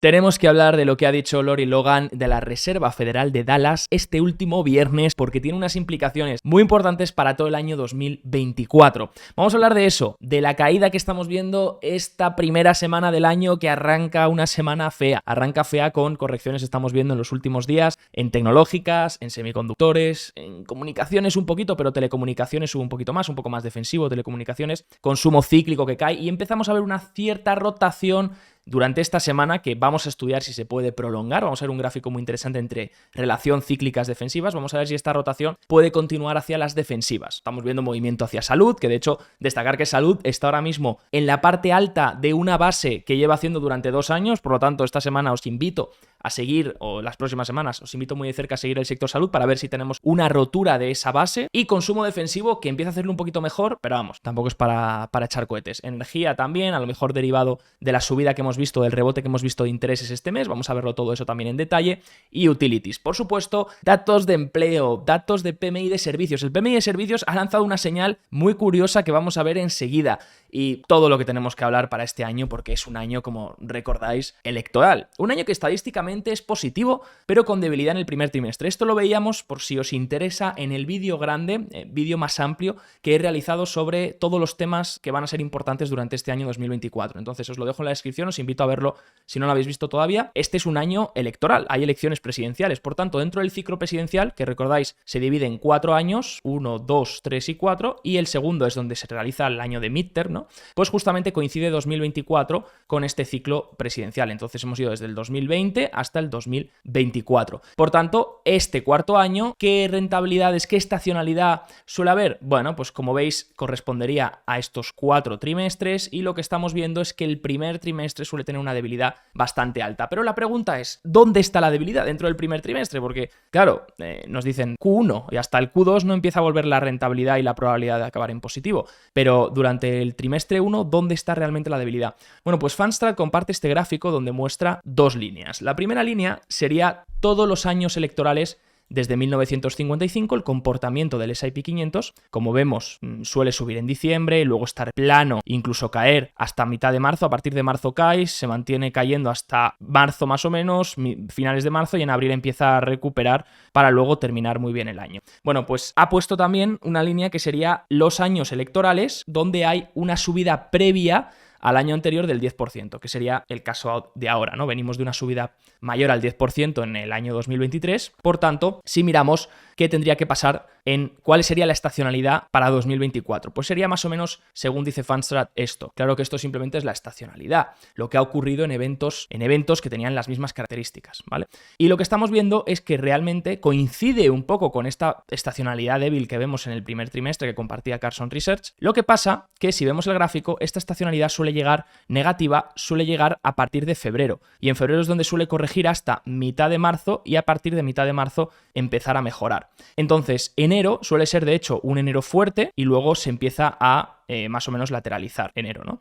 Tenemos que hablar de lo que ha dicho Lori Logan de la Reserva Federal de Dallas este último viernes porque tiene unas implicaciones muy importantes para todo el año 2024. Vamos a hablar de eso, de la caída que estamos viendo esta primera semana del año que arranca una semana fea. Arranca fea con correcciones estamos viendo en los últimos días en tecnológicas, en semiconductores, en comunicaciones un poquito, pero telecomunicaciones sube un poquito más, un poco más defensivo, telecomunicaciones, consumo cíclico que cae y empezamos a ver una cierta rotación durante esta semana que vamos a estudiar si se puede prolongar. Vamos a ver un gráfico muy interesante entre relación cíclicas defensivas. Vamos a ver si esta rotación puede continuar hacia las defensivas. Estamos viendo movimiento hacia salud, que de hecho destacar que salud está ahora mismo en la parte alta de una base que lleva haciendo durante 2 años. Por lo tanto, esta semana os invito a seguir, o las próximas semanas, os invito muy de cerca a seguir el sector salud para ver si tenemos una rotura de esa base. Y consumo defensivo que empieza a hacerlo un poquito mejor, pero vamos, tampoco es para echar cohetes. Energía también, a lo mejor derivado de la subida que hemos visto, del rebote que hemos visto de intereses este mes. Vamos a verlo todo eso también en detalle. Y utilities. Por supuesto, datos de empleo, datos de PMI de servicios. El PMI de servicios ha lanzado una señal muy curiosa que vamos a ver enseguida. Y todo lo que tenemos que hablar para este año, porque es un año, como recordáis, electoral. Un año que estadísticamente es positivo, pero con debilidad en el primer trimestre. Esto lo veíamos, por si os interesa, en el vídeo grande, vídeo más amplio, que he realizado sobre todos los temas que van a ser importantes durante este año 2024. Entonces os lo dejo en la descripción, os invito a verlo si no lo habéis visto todavía. Este es un año electoral, hay elecciones presidenciales. Por tanto, dentro del ciclo presidencial, que recordáis, se divide en 4 años, 1, 2, 3 y 4, y el segundo es donde se realiza el año de midterm, ¿no? Pues justamente coincide 2024 con este ciclo presidencial. Entonces hemos ido desde el 2020 hasta el 2024. Por tanto, este cuarto año, ¿qué rentabilidades, qué estacionalidad suele haber? Bueno, pues como veis, correspondería a estos 4 trimestres y lo que estamos viendo es que el primer trimestre suele tener una debilidad bastante alta. Pero la pregunta es, ¿dónde está la debilidad dentro del primer trimestre? Porque, claro, nos dicen Q1 y hasta el Q2 no empieza a volver la rentabilidad y la probabilidad de acabar en positivo. Pero durante el trimestre 1, ¿dónde está realmente la debilidad? Bueno, pues Fundstrat comparte este gráfico donde muestra 2 líneas. La primera línea sería todos los años electorales desde 1955, el comportamiento del S&P 500, como vemos, suele subir en diciembre, luego estar plano, incluso caer hasta mitad de marzo. A partir de marzo cae, se mantiene cayendo hasta marzo más o menos, finales de marzo, y en abril empieza a recuperar para luego terminar muy bien el año. Bueno, pues ha puesto también una línea que sería los años electorales, donde hay una subida previa al año anterior del 10%, que sería el caso de ahora, ¿no? Venimos de una subida mayor al 10% en el año 2023, por tanto, si miramos qué tendría que pasar en cuál sería la estacionalidad para 2024, pues sería más o menos, según dice Fundstrat, esto. Claro que esto simplemente es la estacionalidad, lo que ha ocurrido en eventos que tenían las mismas características, ¿vale? Y lo que estamos viendo es que realmente coincide un poco con esta estacionalidad débil que vemos en el primer trimestre que compartía Carson Research. Lo que pasa que si vemos el gráfico, esta estacionalidad suele llegar negativa, suele llegar a partir de febrero, y en febrero es donde suele corregir hasta mitad de marzo y a partir de mitad de marzo empezar a mejorar. Entonces, enero suele ser de hecho un enero fuerte y luego se empieza a más o menos lateralizar enero, ¿no?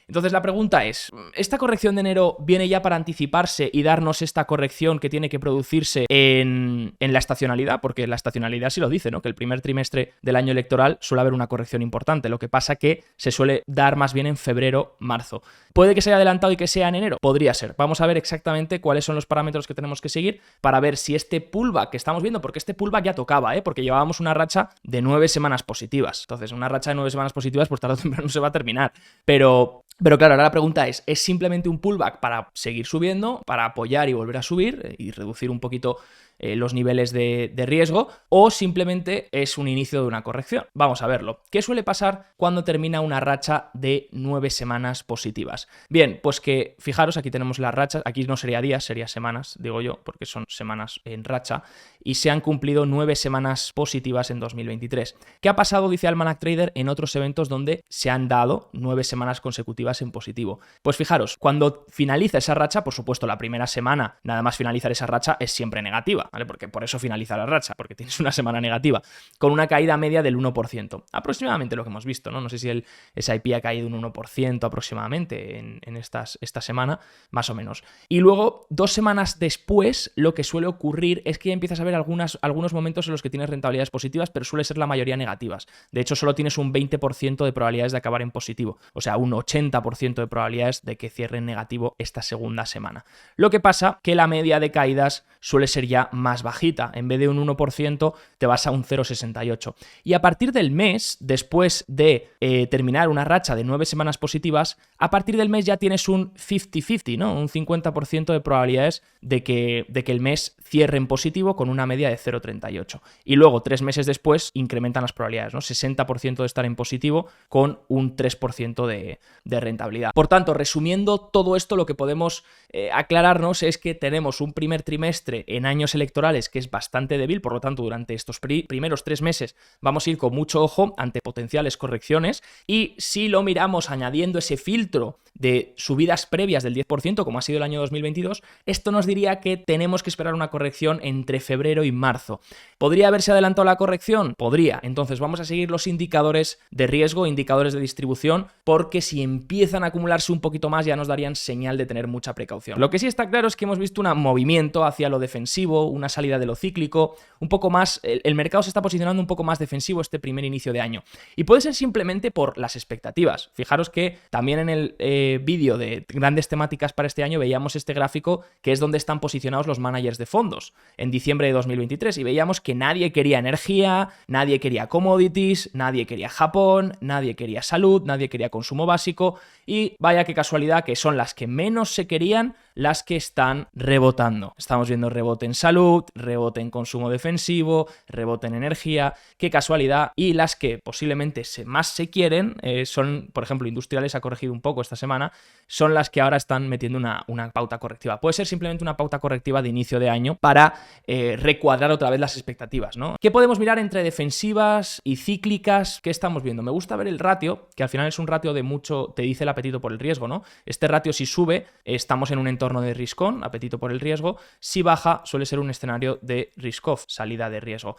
Entonces la pregunta es, ¿esta corrección de enero viene ya para anticiparse y darnos esta corrección que tiene que producirse en la estacionalidad? Porque la estacionalidad sí lo dice, ¿no? Que el primer trimestre del año electoral suele haber una corrección importante, lo que pasa que se suele dar más bien en febrero, marzo. ¿Puede que se haya adelantado y que sea en enero? Podría ser. Vamos a ver exactamente cuáles son los parámetros que tenemos que seguir para ver si este pullback que estamos viendo, porque este pullback ya tocaba, porque llevábamos una racha de 9 semanas positivas. Entonces, una racha de 9 semanas positivas, pues tarde o temprano se va a terminar. Pero claro, ahora la pregunta ¿es simplemente un pullback para seguir subiendo, para apoyar y volver a subir y reducir un poquito los niveles de riesgo, o simplemente es un inicio de una corrección? Vamos a verlo. ¿Qué suele pasar cuando termina una racha de 9 semanas positivas? Bien, pues que fijaros, aquí tenemos las rachas, aquí no sería días, sería semanas, digo yo, porque son semanas en racha, y se han cumplido 9 semanas positivas en 2023. ¿Qué ha pasado, dice Almanac Trader, en otros eventos donde se han dado 9 semanas consecutivas en positivo? Pues fijaros, cuando finaliza esa racha, por supuesto la primera semana, nada más finalizar esa racha, es siempre negativa, ¿vale? Porque por eso finaliza la racha, porque tienes una semana negativa, con una caída media del 1%, aproximadamente lo que hemos visto, ¿no? No sé si el S&P ha caído un 1% aproximadamente en esta semana, más o menos. Y luego, 2 semanas después, lo que suele ocurrir es que ya empiezas a ver algunos momentos en los que tienes rentabilidades positivas, pero suele ser la mayoría negativas. De hecho, solo tienes un 20% de probabilidades de acabar en positivo, o sea, un 80% 80% de probabilidades de que cierre en negativo esta segunda semana. Lo que pasa que la media de caídas suele ser ya más bajita. En vez de un 1%, te vas a un 0,68. Y a partir del mes, después de terminar una racha de 9 semanas positivas, a partir del mes ya tienes un 50-50, ¿no? Un 50% de probabilidades de que el mes cierre en positivo con una media de 0,38. Y luego, 3 meses después, incrementan las probabilidades, ¿no? 60% de estar en positivo con un 3% de rentabilidad. Por tanto, resumiendo todo esto, lo que podemos aclararnos es que tenemos un primer trimestre en años electorales que es bastante débil, por lo tanto, durante estos primeros 3 meses vamos a ir con mucho ojo ante potenciales correcciones, y si lo miramos añadiendo ese filtro de subidas previas del 10%, como ha sido el año 2022, esto nos diría que tenemos que esperar una corrección entre febrero y marzo. ¿Podría haberse adelantado la corrección? Podría. Entonces vamos a seguir los indicadores de riesgo, indicadores de distribución, porque si empiezan a acumularse un poquito más ya nos darían señal de tener mucha precaución. Lo que sí está claro es que hemos visto un movimiento hacia lo defensivo, una salida de lo cíclico, un poco más, el mercado se está posicionando un poco más defensivo este primer inicio de año. Y puede ser simplemente por las expectativas. Fijaros que también en el vídeo de grandes temáticas para este año veíamos este gráfico que es donde están posicionados los managers de fondos en diciembre de 2023, y veíamos que nadie quería energía, nadie quería commodities, nadie quería Japón, nadie quería salud, nadie quería consumo básico, y vaya qué casualidad que son las que menos se querían las que están rebotando. Estamos viendo rebote en salud, rebote en consumo defensivo, rebote en energía, qué casualidad, y las que posiblemente más se quieren son, por ejemplo, industriales ha corregido un poco esta semana, son las que ahora están metiendo una pauta correctiva. Puede ser simplemente una pauta correctiva de inicio de año para recuadrar otra vez las expectativas, ¿no? ¿Qué podemos mirar entre defensivas y cíclicas? ¿Qué estamos viendo? Me gusta ver el ratio, que al final es un ratio de mucho, te dice el apetito por el riesgo, ¿no? Este ratio, si sube, estamos en un entorno de risk-on, apetito por el riesgo. Si baja, suele ser un escenario de risk-off, salida de riesgo.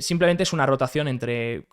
Simplemente es una rotación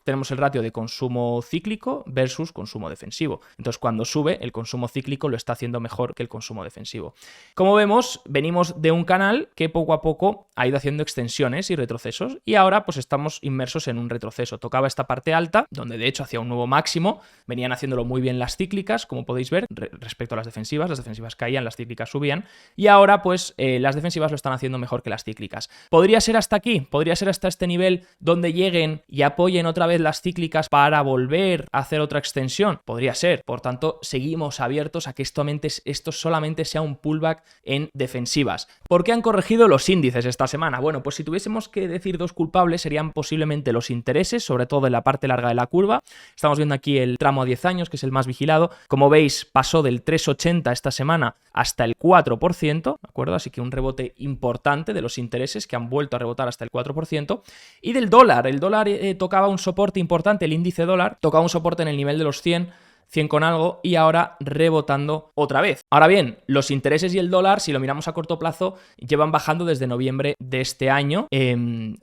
tenemos el ratio de consumo cíclico versus consumo defensivo. Entonces, cuando sube, el consumo cíclico lo está haciendo mejor que el consumo defensivo. Como vemos, venimos de un canal que poco a poco ha ido haciendo extensiones y retrocesos, y ahora pues estamos inmersos en un retroceso. Tocaba esta parte alta, donde de hecho hacía un nuevo máximo, venían haciéndolo muy bien las cíclicas, como podéis ver, respecto a las defensivas caían, las cíclicas subían, y ahora pues las defensivas lo están haciendo mejor que las cíclicas. ¿Podría ser hasta aquí? ¿Podría ser hasta este nivel donde lleguen y apoyen otra vez las cíclicas para volver a hacer otra extensión? Podría ser. Por tanto, seguimos abiertos a que esto solamente sea un pullback en defensivas. ¿Por qué han corregido los índices esta semana? Bueno, pues si tuviésemos que decir dos culpables serían posiblemente los intereses, sobre todo en la parte larga de la curva. Estamos viendo aquí el tramo a 10 años, que es el más vigilado. Como veis, pasó del 3,80 esta semana hasta el 4%, ¿de acuerdo? Así que un rebote importante de los intereses que han vuelto a rebotar hasta el 4%. Y del dólar, el dólar tocaba un soporte importante, el índice dólar tocaba un soporte en el nivel de los 100 con algo, y ahora rebotando otra vez. Ahora bien, los intereses y el dólar, si lo miramos a corto plazo, llevan bajando desde noviembre de este año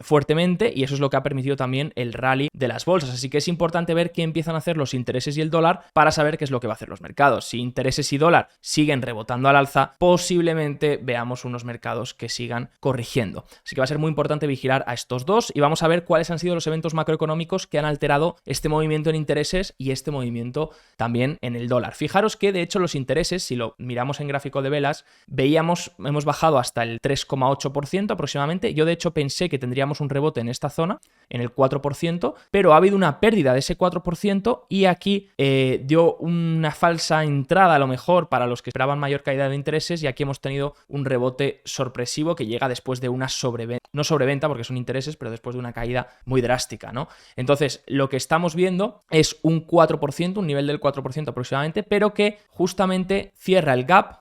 fuertemente, y eso es lo que ha permitido también el rally de las bolsas. Así que es importante ver qué empiezan a hacer los intereses y el dólar para saber qué es lo que va a hacer los mercados. Si intereses y dólar siguen rebotando al alza, posiblemente veamos unos mercados que sigan corrigiendo. Así que va a ser muy importante vigilar a estos dos, y vamos a ver cuáles han sido los eventos macroeconómicos que han alterado este movimiento en intereses y este movimiento también en el dólar. Fijaros que de hecho los intereses, si lo miramos en gráfico de velas, hemos bajado hasta el 3,8% aproximadamente. Yo de hecho pensé que tendríamos un rebote en esta zona, en el 4%, pero ha habido una pérdida de ese 4%, y aquí dio una falsa entrada a lo mejor para los que esperaban mayor caída de intereses, y aquí hemos tenido un rebote sorpresivo que llega después de una sobreventa, no sobreventa porque son intereses, pero después de una caída muy drástica, ¿no? Entonces, lo que estamos viendo es un 4%, un nivel del 4% aproximadamente, pero que justamente cierra el gap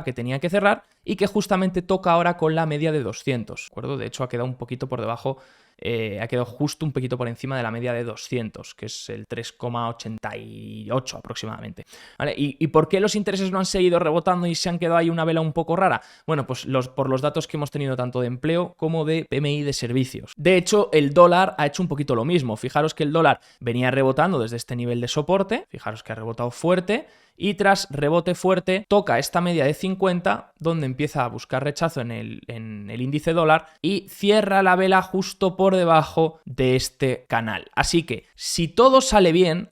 que tenía que cerrar, y que justamente toca ahora con la media de 200, ¿de acuerdo? De hecho, ha quedado un poquito por debajo, ha quedado justo un poquito por encima de la media de 200, que es el 3,88 aproximadamente, ¿vale? ¿Y por qué los intereses no han seguido rebotando y se han quedado ahí una vela un poco rara? Bueno, pues por los datos que hemos tenido tanto de empleo como de PMI de servicios. De hecho, el dólar ha hecho un poquito lo mismo. Fijaros que el dólar venía rebotando desde este nivel de soporte, fijaros que ha rebotado fuerte, y tras rebote fuerte toca esta media de 50, donde empieza a buscar rechazo en el índice dólar y cierra la vela justo por debajo de este canal. Así que si todo sale bien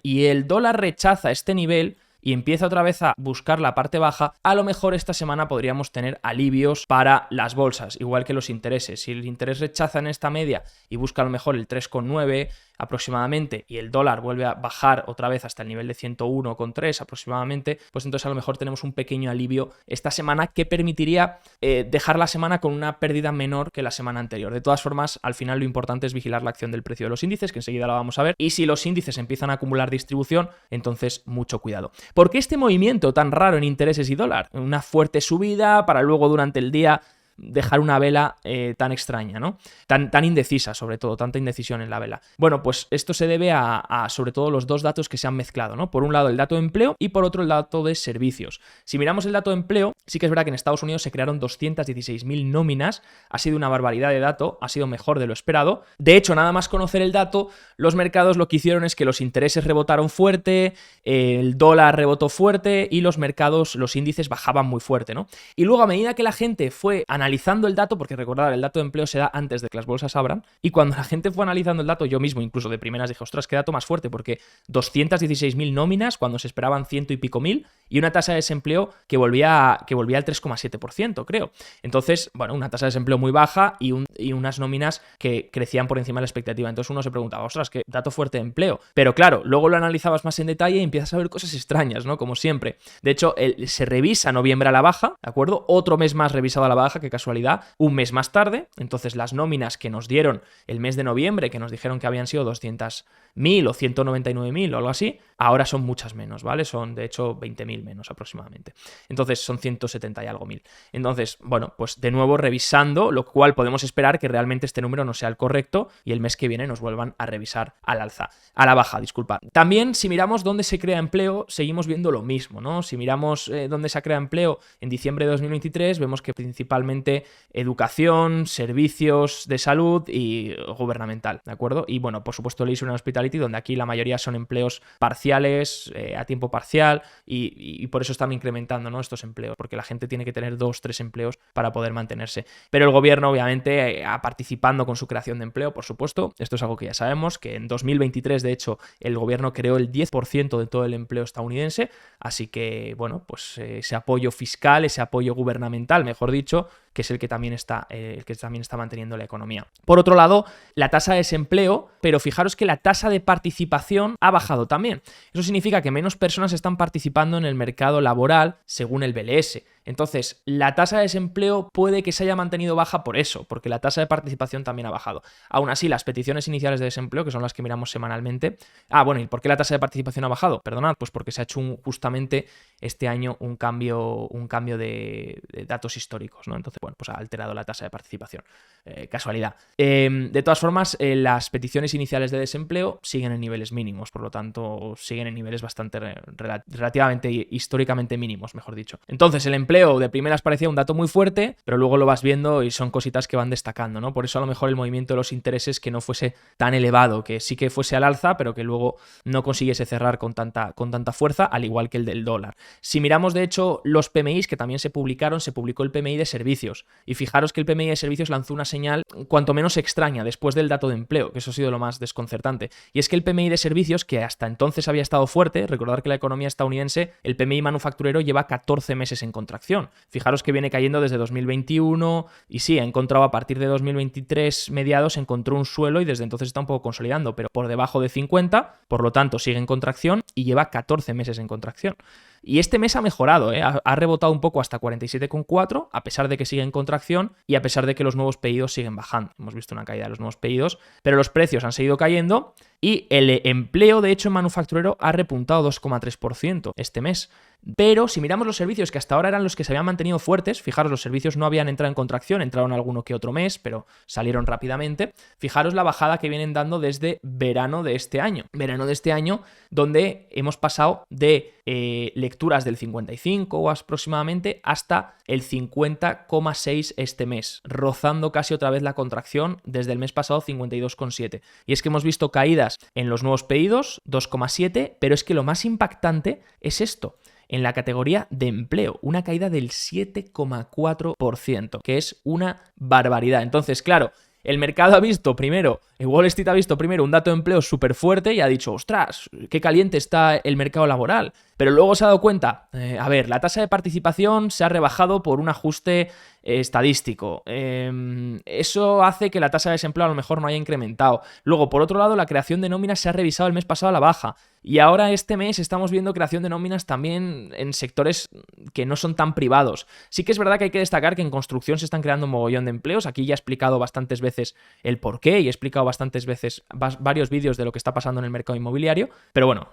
y el dólar rechaza este nivel y empieza otra vez a buscar la parte baja, a lo mejor esta semana podríamos tener alivios para las bolsas, igual que los intereses. Si el interés rechaza en esta media y busca a lo mejor el 3,9 aproximadamente y el dólar vuelve a bajar otra vez hasta el nivel de 101,3 aproximadamente, pues entonces a lo mejor tenemos un pequeño alivio esta semana que permitiría dejar la semana con una pérdida menor que la semana anterior. De todas formas, al final lo importante es vigilar la acción del precio de los índices, que enseguida la vamos a ver, y si los índices empiezan a acumular distribución, entonces mucho cuidado. ¿Por qué este movimiento tan raro en intereses y dólar? Una fuerte subida para luego durante el día dejar una vela tan extraña, ¿no? Tan indecisa, sobre todo, tanta indecisión en la vela. Bueno, pues esto se debe a sobre todo los dos datos que se han mezclado, ¿no? Por un lado el dato de empleo y por otro el dato de servicios. Si miramos el dato de empleo, sí que es verdad que en Estados Unidos se crearon 216.000 nóminas, ha sido una barbaridad de dato, ha sido mejor de lo esperado. De hecho, nada más conocer el dato, los mercados lo que hicieron es que los intereses rebotaron fuerte, el dólar rebotó fuerte y los mercados, los índices bajaban muy fuerte, ¿no? Y luego a medida que la gente fue analizando el dato, porque recordad, el dato de empleo se da antes de que las bolsas abran, y cuando la gente fue analizando el dato, yo mismo incluso de primeras dije, ostras, qué dato más fuerte, porque 216.000 nóminas cuando se esperaban 100 y pico mil, y una tasa de desempleo que volvía al 3,7%, creo. Entonces, bueno, una tasa de desempleo muy baja y unas nóminas que crecían por encima de la expectativa. Entonces uno se preguntaba, ostras, qué dato fuerte de empleo. Pero claro, luego lo analizabas más en detalle y empiezas a ver cosas extrañas, ¿no? Como siempre. De hecho, se revisa noviembre a la baja, ¿de acuerdo? Otro mes más revisado a la baja, qué casualidad, un mes más tarde. Entonces las nóminas que nos dieron el mes de noviembre, que nos dijeron que habían sido 200.000 o 199.000 o algo así, ahora son muchas menos, ¿vale? Son de hecho 20.000 menos aproximadamente. Entonces son 170 y algo mil. Entonces, bueno, pues de nuevo revisando, lo cual podemos esperar que realmente este número no sea el correcto y el mes que viene nos vuelvan a revisar al alza, a la baja, disculpa. También si miramos dónde se crea empleo, seguimos viendo lo mismo, ¿no? Si miramos dónde se ha creado empleo en diciembre de 2023, vemos que principalmente educación, servicios de salud y gubernamental, ¿de acuerdo? Y bueno, por supuesto Leisure and Hospitality, donde aquí la mayoría son empleos parciales, a tiempo parcial, y por eso están incrementando, ¿no?, estos empleos, porque la gente tiene que tener 2-3 empleos para poder mantenerse. Pero el gobierno, obviamente, participando con su creación de empleo, por supuesto, esto es algo que ya sabemos, que en 2023, de hecho, el gobierno creó el 10% de todo el empleo estadounidense, así que, bueno, pues ese apoyo fiscal, ese apoyo gubernamental, mejor dicho, que es el que también está manteniendo la economía. Por otro lado, la tasa de desempleo, pero fijaros que la tasa de participación ha bajado también. Eso significa que menos personas están participando en el mercado laboral según el BLS. Entonces, la tasa de desempleo puede que se haya mantenido baja por eso, porque la tasa de participación también ha bajado. Aún así, las peticiones iniciales de desempleo, que son las que miramos semanalmente... bueno, ¿y por qué la tasa de participación ha bajado? Perdonad, pues porque se ha hecho justamente este año un cambio de datos históricos, ¿no? Entonces, bueno, pues ha alterado la tasa de participación. Casualidad. De todas formas, las peticiones iniciales de desempleo siguen en niveles mínimos, por lo tanto, siguen en niveles bastante relativamente históricamente mínimos, mejor dicho. Entonces, el empleo de primeras parecía un dato muy fuerte, pero luego lo vas viendo y son cositas que van destacando, ¿no? Por eso a lo mejor el movimiento de los intereses que no fuese tan elevado, que sí que fuese al alza, pero que luego no consiguiese cerrar con tanta fuerza, al igual que el del dólar. Si miramos, de hecho, los PMIs que también se publicó el PMI de servicios, y fijaros que el PMI de servicios lanzó una señal cuanto menos extraña después del dato de empleo, que eso ha sido lo más desconcertante, y es que el PMI de servicios, que hasta entonces había estado fuerte, recordar que la economía estadounidense, el PMI manufacturero lleva 14 meses en contracción. Fijaros que viene cayendo desde 2021 y sí, ha encontrado a partir de 2023 mediados, encontró un suelo y desde entonces está un poco consolidando, pero por debajo de 50, por lo tanto sigue en contracción y lleva 14 meses en contracción. Y este mes ha mejorado, ha rebotado un poco hasta 47,4, a pesar de que sigue en contracción y a pesar de que los nuevos pedidos siguen bajando. Hemos visto una caída de los nuevos pedidos, pero los precios han seguido cayendo y el empleo, de hecho, en manufacturero ha repuntado 2,3% este mes. Pero si miramos los servicios, que hasta ahora eran los que se habían mantenido fuertes, fijaros, los servicios no habían entrado en contracción, entraron alguno que otro mes, pero salieron rápidamente. Fijaros la bajada que vienen dando desde verano de este año. Verano de este año, donde hemos pasado de lecturas del 55 o aproximadamente hasta el 50,6 este mes, rozando casi otra vez la contracción desde el mes pasado 52,7. Y es que hemos visto caídas en los nuevos pedidos, 2,7, pero es que lo más impactante es esto. En la categoría de empleo, una caída del 7,4%, que es una barbaridad. Entonces, claro, el mercado ha visto primero, Wall Street ha visto primero un dato de empleo súper fuerte y ha dicho, ostras, qué caliente está el mercado laboral. Pero luego se ha dado cuenta, la tasa de participación se ha rebajado por un ajuste estadístico. Eso hace que la tasa de desempleo a lo mejor no haya incrementado. Luego, por otro lado, la creación de nóminas se ha revisado el mes pasado a la baja. Y ahora este mes estamos viendo creación de nóminas también en sectores que no son tan privados. Sí que es verdad que hay que destacar que en construcción se están creando un mogollón de empleos. Aquí ya he explicado bastantes veces el porqué y he explicado bastantes veces varios vídeos de lo que está pasando en el mercado inmobiliario. Pero bueno,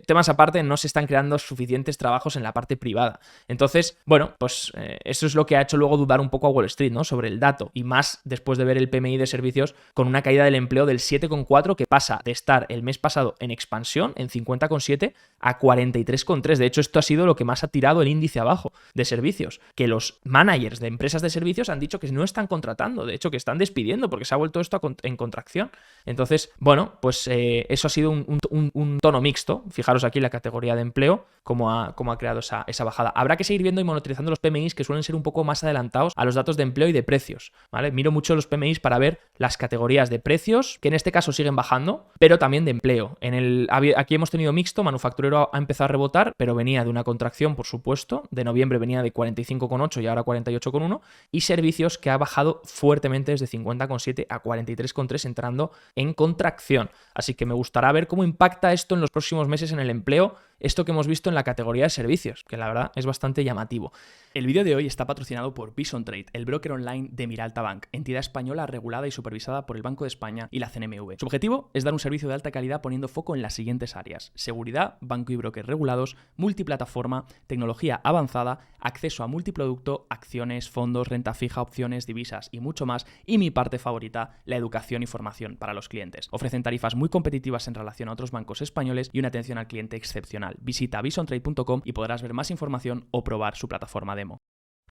temas aparte, no se están creando suficientes trabajos en la parte privada. Entonces, bueno, pues eso es lo que ha hecho luego dudar un poco a Wall Street, ¿no? Sobre el dato. Y más después de ver el PMI de servicios con una caída del empleo del 7,4 que pasa de estar el mes pasado en expansión, en 50,7 a 43,3. De hecho, esto ha sido lo que más ha tirado el índice abajo de servicios, que los managers de empresas de servicios han dicho que no están contratando, de hecho que están despidiendo porque se ha vuelto esto en contracción. Entonces, bueno, pues eso ha sido un tono mixto. Fijaros aquí la categoría de empleo, cómo ha creado esa bajada. Habrá que seguir viendo y monitorizando los PMIs que suelen ser un poco más adelantados a los datos de empleo y de precios, ¿vale? Miro mucho los PMIs para ver las categorías de precios, que en este caso siguen bajando, pero también de empleo. Aquí hemos tenido mixto, manufacturero ha empezado a rebotar, pero venía de una contracción, por supuesto. De noviembre venía de 45,8 y ahora 48,1. Y servicios que ha bajado fuertemente desde 50,7 a 43,3, entrando en contracción. Así que me gustará ver cómo impacta esto en los próximos meses en el empleo, esto que hemos visto en la categoría de servicios, que la verdad es bastante llamativo. El vídeo de hoy está patrocinado por Bison Trade, el broker online de Miralta Bank, entidad española regulada y supervisada por el Banco de España y la CNMV. Su objetivo es dar un servicio de alta calidad poniendo foco en las siguientes áreas: seguridad, banco y broker regulados, multiplataforma, tecnología avanzada, acceso a multiproducto, acciones, fondos, renta fija, opciones, divisas y mucho más. Y mi parte favorita, la educación y formación para los clientes. Ofrecen tarifas muy competitivas en relación a otros bancos españoles y una atención al cliente excepcional. Visita bisontrade.com y podrás ver más información o probar su plataforma demo.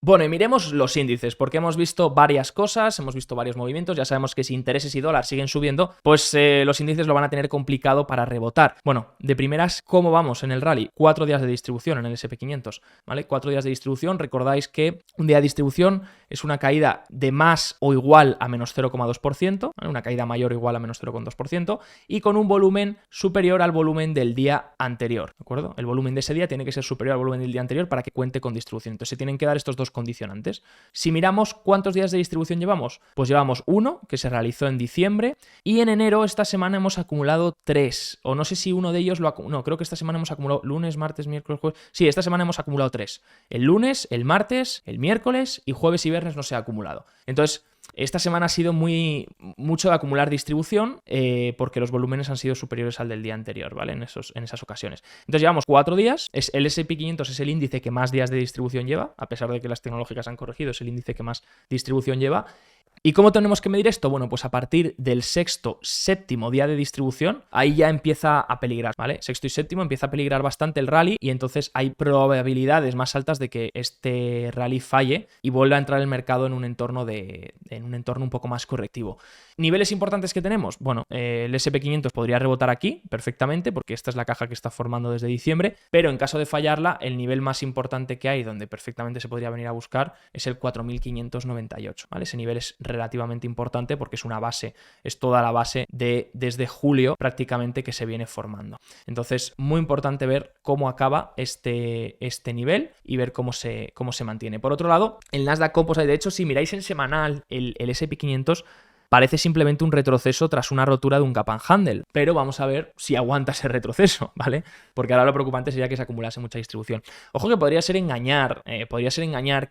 Bueno, y miremos los índices, porque hemos visto varias cosas, hemos visto varios movimientos. Ya sabemos que si intereses y dólar siguen subiendo, pues los índices lo van a tener complicado para rebotar. Bueno, de primeras, ¿cómo vamos en el rally? 4 días de distribución en el S&P 500, ¿vale? 4 días de distribución. Recordáis que un día de distribución es una caída de más o igual a menos 0,2%, ¿vale? Una caída mayor o igual a menos 0,2%, y con un volumen superior al volumen del día anterior, ¿de acuerdo? El volumen de ese día tiene que ser superior al volumen del día anterior para que cuente con distribución. Entonces se tienen que dar estos dos condicionantes. Si miramos cuántos días de distribución llevamos, pues llevamos uno que se realizó en diciembre, y en enero esta semana hemos acumulado 3, o no sé si uno de ellos no, creo que esta semana hemos acumulado lunes, martes, miércoles, jueves. Sí, esta semana hemos acumulado 3. El lunes, el martes, el miércoles, y jueves y viernes no se ha acumulado. Entonces, esta semana ha sido mucho de acumular distribución porque los volúmenes han sido superiores al del día anterior, ¿vale? En esas ocasiones. Entonces llevamos 4 días. El S&P 500 es el índice que más días de distribución lleva, a pesar de que las tecnológicas han corregido, es el índice que más distribución lleva. ¿Y cómo tenemos que medir esto? Bueno, pues a partir del sexto, séptimo día de distribución, ahí ya empieza a peligrar, ¿vale? Sexto y séptimo empieza a peligrar bastante el rally y entonces hay probabilidades más altas de que este rally falle y vuelva a entrar el mercado en un entorno un poco más correctivo. ¿Niveles importantes que tenemos? Bueno, el S&P 500 podría rebotar aquí perfectamente porque esta es la caja que está formando desde diciembre, pero en caso de fallarla, el nivel más importante que hay, donde perfectamente se podría venir a buscar, es el 4.598, ¿vale? Ese nivel es relativamente importante porque es una base, es toda la base desde julio prácticamente que se viene formando. Entonces, muy importante ver cómo acaba este nivel y ver cómo se mantiene. Por otro lado, el Nasdaq Composite, de hecho, si miráis en semanal el S&P 500, parece simplemente un retroceso tras una rotura de un gap and handle, pero vamos a ver si aguanta ese retroceso, ¿vale? Porque ahora lo preocupante sería que se acumulase mucha distribución. Ojo que podría ser engañar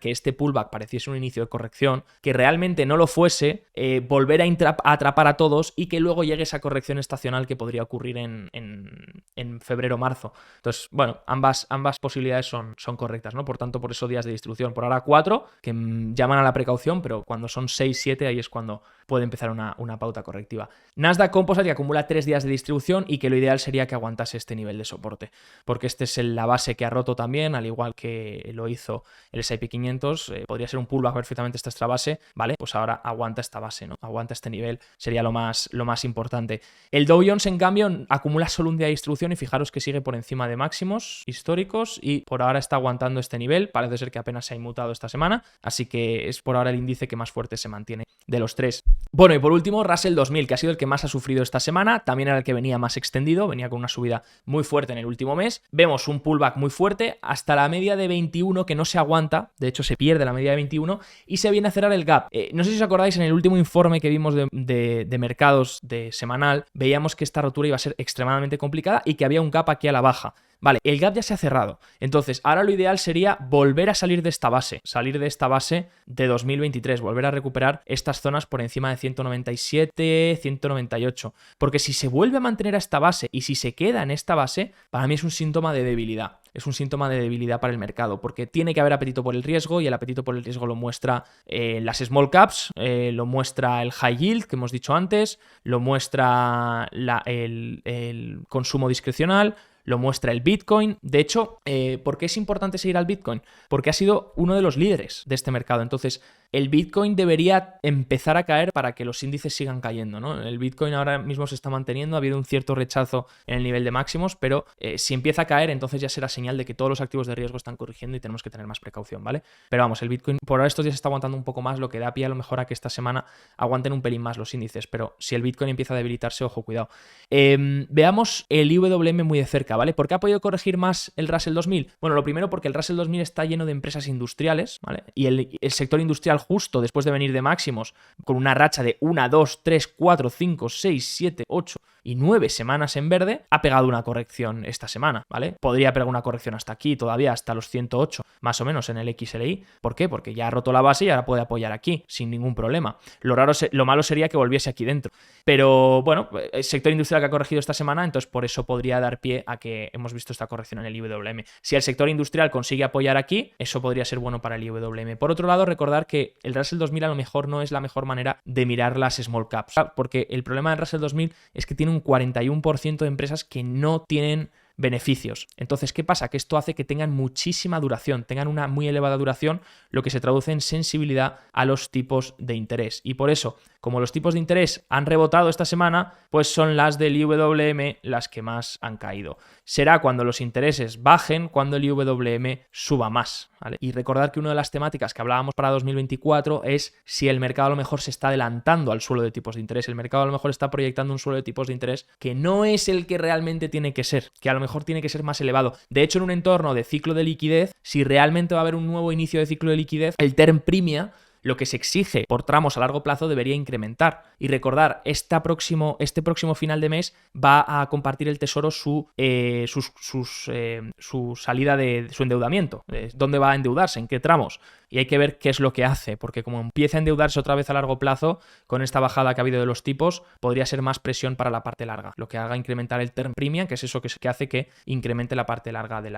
que este pullback pareciese un inicio de corrección, que realmente no lo fuese, volver a atrapar a todos y que luego llegue esa corrección estacional que podría ocurrir en febrero-marzo. Entonces, bueno, ambas posibilidades son correctas, ¿no? Por tanto, por eso días de distribución. Por ahora 4, que llaman a la precaución, pero cuando son 6, 7, ahí es cuando pueden empezar una pauta correctiva. Nasdaq Composite, que acumula 3 días de distribución y que lo ideal sería que aguantase este nivel de soporte, porque este es la base que ha roto también, al igual que lo hizo el S&P 500. Podría ser un pullback perfectamente esta base, ¿vale? Pues ahora aguanta esta base, ¿no? Aguanta este nivel, sería lo más importante. El Dow Jones, en cambio, acumula solo un día de distribución y fijaros que sigue por encima de máximos históricos y por ahora está aguantando este nivel. Parece ser que apenas se ha inmutado esta semana, así que es por ahora el índice que más fuerte se mantiene de los tres. Bueno, y por último, Russell 2000, que ha sido el que más ha sufrido esta semana, también era el que venía más extendido, venía con una subida muy fuerte en el último mes. Vemos un pullback muy fuerte hasta la media de 21 que no se aguanta, de hecho se pierde la media de 21 y se viene a cerrar el gap. No sé si os acordáis, en el último informe que vimos de mercados de semanal, veíamos que esta rotura iba a ser extremadamente complicada y que había un gap aquí a la baja. Vale, el gap ya se ha cerrado. Entonces, ahora lo ideal sería volver a salir de esta base de 2023, volver a recuperar estas zonas por encima de 197, 198. Porque si se vuelve a mantener a esta base y si se queda en esta base, para mí es un síntoma de debilidad. Es un síntoma de debilidad para el mercado, porque tiene que haber apetito por el riesgo y el apetito por el riesgo lo muestra las small caps, lo muestra el high yield que hemos dicho antes, lo muestra el consumo discrecional, lo muestra el Bitcoin. De hecho, ¿por qué es importante seguir al Bitcoin? Porque ha sido uno de los líderes de este mercado. Entonces, el Bitcoin debería empezar a caer para que los índices sigan cayendo, ¿no? El Bitcoin ahora mismo se está manteniendo, ha habido un cierto rechazo en el nivel de máximos, pero si empieza a caer, entonces ya será señal de que todos los activos de riesgo están corrigiendo y tenemos que tener más precaución, ¿vale? Pero vamos, el Bitcoin por ahora estos días está aguantando un poco más, lo que da pie a lo mejor a que esta semana aguanten un pelín más los índices, pero si el Bitcoin empieza a debilitarse, ojo, cuidado. Veamos el IWM muy de cerca, ¿vale? ¿Por qué ha podido corregir más el Russell 2000? Bueno, lo primero porque el Russell 2000 está lleno de empresas industriales, ¿vale? Y el sector industrial, justo después de venir de máximos, con una racha de 1, 2, 3, 4, 5, 6, 7, 8 y 9 semanas en verde, ha pegado una corrección esta semana, ¿vale? Podría pegar una corrección hasta aquí, todavía hasta los 108, más o menos en el XLI. ¿Por qué? Porque ya ha roto la base y ahora puede apoyar aquí, sin ningún problema. Lo malo sería que volviese aquí dentro. Pero bueno, el sector industrial que ha corregido esta semana, entonces por eso podría dar pie a que hemos visto esta corrección en el IWM. Si el sector industrial consigue apoyar aquí, eso podría ser bueno para el IWM. Por otro lado, recordar que el Russell 2000 a lo mejor no es la mejor manera de mirar las small caps, porque el problema del Russell 2000 es que tiene un 41% de empresas que no tienen beneficios. Entonces, ¿qué pasa? Que esto hace que tengan muchísima duración, tengan una muy elevada duración, lo que se traduce en sensibilidad a los tipos de interés. Y por eso, como los tipos de interés han rebotado esta semana, pues son las del IWM las que más han caído. Será cuando los intereses bajen, cuando el IWM suba más, ¿vale? Y recordar que una de las temáticas que hablábamos para 2024 es si el mercado a lo mejor se está adelantando al suelo de tipos de interés. El mercado a lo mejor está proyectando un suelo de tipos de interés que no es el que realmente tiene que ser, que a lo mejor tiene que ser más elevado. De hecho, en un entorno de ciclo de liquidez, si realmente va a haber un nuevo inicio de ciclo de liquidez, el term premia, lo que se exige por tramos a largo plazo, debería incrementar. Y recordar, este próximo final de mes va a compartir el Tesoro su salida de su endeudamiento. ¿Dónde va a endeudarse? ¿En qué tramos? Y hay que ver qué es lo que hace, porque como empieza a endeudarse otra vez a largo plazo, con esta bajada que ha habido de los tipos, podría ser más presión para la parte larga, lo que haga incrementar el term premium, que es eso que hace que incremente la parte larga de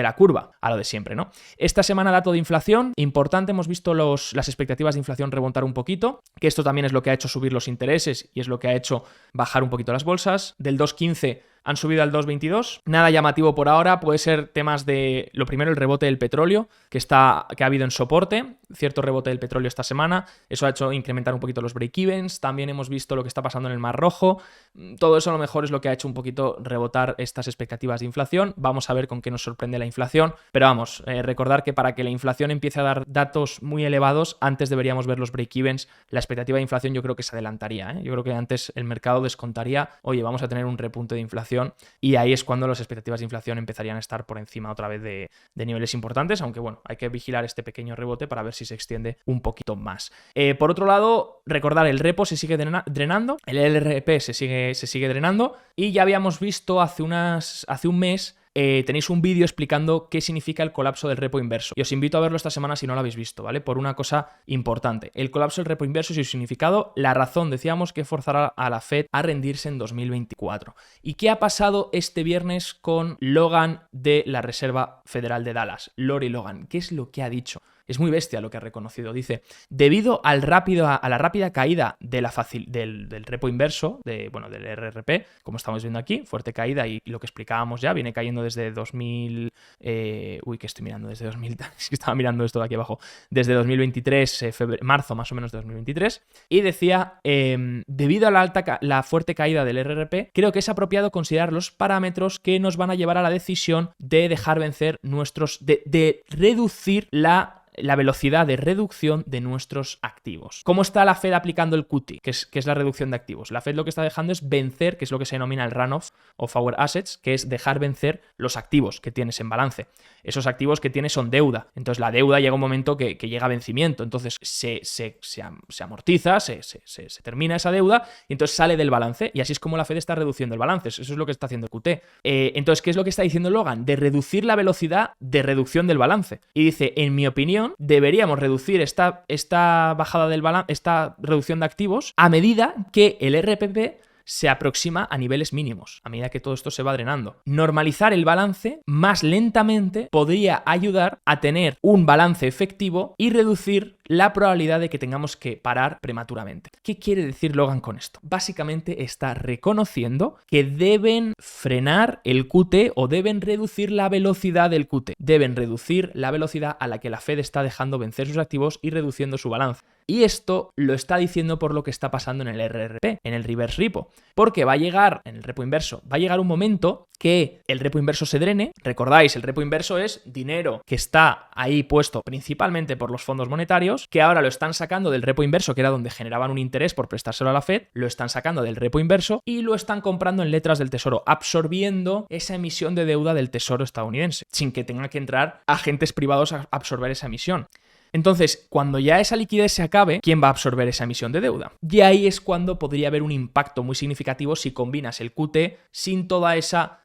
la curva, a lo de siempre, ¿no? Esta semana dato de inflación, importante, hemos visto las expectativas de inflación remontar un poquito, que esto también es lo que ha hecho subir los intereses y es lo que ha hecho bajar un poquito las bolsas. Del 2.15 han subido al 2.22. Nada llamativo por ahora, puede ser temas de, lo primero, el rebote del petróleo, que ha habido en soporte, cierto rebote del petróleo esta semana, eso ha hecho incrementar un poquito los break-evens. También hemos visto lo que está pasando en el Mar Rojo. Todo eso a lo mejor es lo que ha hecho un poquito rebotar estas expectativas de inflación. Vamos a ver con qué nos sorprende la inflación, pero vamos, recordar que para que la inflación empiece a dar datos muy elevados, antes deberíamos ver los break-evens. La expectativa de inflación yo creo que se adelantaría, ¿eh? Yo creo que antes el mercado descontaría, oye, vamos a tener un repunte de inflación, y ahí es cuando las expectativas de inflación empezarían a estar por encima otra vez de niveles importantes, aunque bueno, hay que vigilar este pequeño rebote para ver si se extiende un poquito más. Por otro lado, recordar, el repo se sigue drenando, el LRP se sigue drenando, y ya habíamos visto hace un mes. Tenéis un vídeo explicando qué significa el colapso del repo inverso y os invito a verlo esta semana si no lo habéis visto, ¿vale? Por una cosa importante, el colapso del repo inverso y su significado, la razón, decíamos, que forzará a la Fed a rendirse en 2024. ¿Y qué ha pasado este viernes con Logan de la Reserva Federal de Dallas? Lori Logan, ¿qué es lo que ha dicho? Es muy bestia lo que ha reconocido. Dice, debido a la rápida caída de del repo inverso, del RRP, como estamos viendo aquí, fuerte caída, y lo que explicábamos ya, viene cayendo desde 2000... que estoy mirando desde 2000... Es que estaba mirando esto de aquí abajo. Desde 2023, marzo más o menos de 2023. Y decía, debido a la fuerte caída del RRP, creo que es apropiado considerar los parámetros que nos van a llevar a la decisión de dejar vencer de reducir la velocidad de reducción de nuestros activos. ¿Cómo está la Fed aplicando el QT, que es la reducción de activos? La Fed lo que está dejando es vencer, que es lo que se denomina el runoff of our assets, que es dejar vencer los activos que tienes en balance. Esos activos que tienes son deuda. Entonces la deuda llega un momento que llega a vencimiento. Entonces se amortiza, se termina esa deuda y entonces sale del balance. Y así es como la Fed está reduciendo el balance. Eso es lo que está haciendo el QT. Entonces, ¿qué es lo que está diciendo Logan? De reducir la velocidad de reducción del balance. Y dice, en mi opinión, deberíamos reducir esta bajada del balance, esta reducción de activos, a medida que el RPP se aproxima a niveles mínimos, a medida que todo esto se va drenando. Normalizar el balance más lentamente podría ayudar a tener un balance efectivo y reducir la probabilidad de que tengamos que parar prematuramente. ¿Qué quiere decir Logan con esto? Básicamente está reconociendo que deben frenar el QT o deben reducir la velocidad del QT. Deben reducir la velocidad a la que la Fed está dejando vencer sus activos y reduciendo su balance. Y esto lo está diciendo por lo que está pasando en el RRP, en el reverse repo. Porque va a llegar, en el repo inverso, va a llegar un momento que el repo inverso se drene. Recordáis, el repo inverso es dinero que está ahí puesto principalmente por los fondos monetarios, que ahora lo están sacando del repo inverso, que era donde generaban un interés por prestárselo a la Fed, lo están sacando del repo inverso y lo están comprando en letras del Tesoro, absorbiendo esa emisión de deuda del Tesoro estadounidense, sin que tengan que entrar agentes privados a absorber esa emisión. Entonces, cuando ya esa liquidez se acabe, ¿quién va a absorber esa emisión de deuda? Y ahí es cuando podría haber un impacto muy significativo si combinas el QT sin toda esa,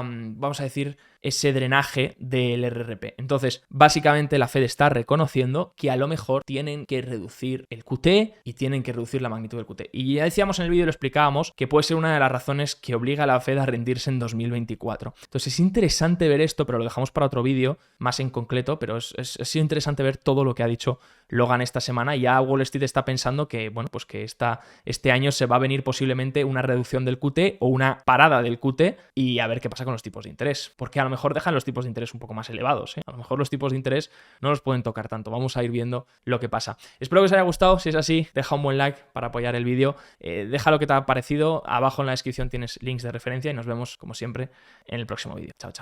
vamos a decir, ese drenaje del RRP. Entonces, básicamente la Fed está reconociendo que a lo mejor tienen que reducir el QT y tienen que reducir la magnitud del QT. Y ya decíamos en el vídeo, lo explicábamos, que puede ser una de las razones que obliga a la Fed a rendirse en 2024. Entonces, es interesante ver esto, pero lo dejamos para otro vídeo más en concreto, pero es sido interesante ver todo lo que ha dicho Logan esta semana. Ya Wall Street está pensando que, bueno, pues que este año se va a venir posiblemente una reducción del QT o una parada del QT y a ver qué pasa con los tipos de interés. Porque a lo mejor dejan los tipos de interés un poco más elevados, ¿eh? A lo mejor los tipos de interés no los pueden tocar tanto. Vamos a ir viendo lo que pasa. Espero que os haya gustado. Si es así, deja un buen like para apoyar el vídeo. Deja lo que te ha parecido. Abajo en la descripción tienes links de referencia y nos vemos, como siempre, en el próximo vídeo. Chao, chao.